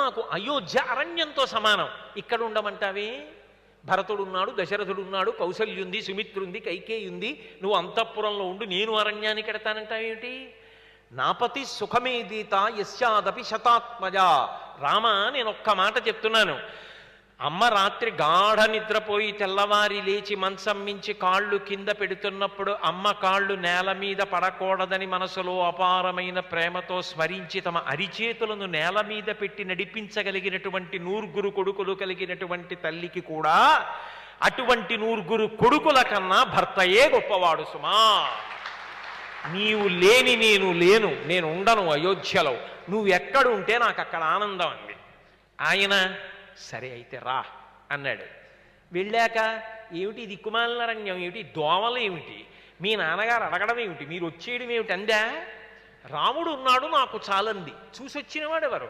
నాకు అయోధ్య అరణ్యంతో సమానం. ఇక్కడ ఉండమంటావే? భరతుడున్నాడు, దశరథుడున్నాడు, కౌసల్యుంది, సుమిత్రుంది, కైకేయుంది, నువ్వు అంతఃపురంలో ఉండు, నేను అరణ్యానికి ఎడతానంటావేమిటి? నాపతి సుఖమేదీత యస్యాదపి శతాత్మజ. రామ, నేను ఒక్క మాట చెప్తున్నాను. అమ్మ రాత్రి గాఢ నిద్రపోయి తెల్లవారి లేచి మంచం మించి కాళ్ళు కింద పెడుతున్నప్పుడు అమ్మ కాళ్ళు నేల మీద పడకూడదని మనసులో అపారమైన ప్రేమతో స్మరించి తమ అరిచేతులను నేల మీద పెట్టి నడిపించగలిగినటువంటి 100 కొడుకులు కలిగినటువంటి తల్లికి కూడా అటువంటి 100 కొడుకుల కన్నా భర్తయే గొప్పవాడు సుమా. నీవు లేని నేను లేను, నేను ఉండను అయోధ్యలో, నువ్వు ఎక్కడుంటే నాకు అక్కడ ఆనందం అంది. ఆయన సరే అయితే రా అన్నాడు. వెళ్ళాక ఏమిటి దిక్కుమాలినారణ్యం ఏమిటి, దోమలు ఏమిటి, మీ నాన్నగారు అడగడం ఏమిటి, మీరు వచ్చేయడం ఏమిటి అందా. రాముడు ఉన్నాడు నాకు చాలంది. చూసొచ్చినవాడు ఎవరు?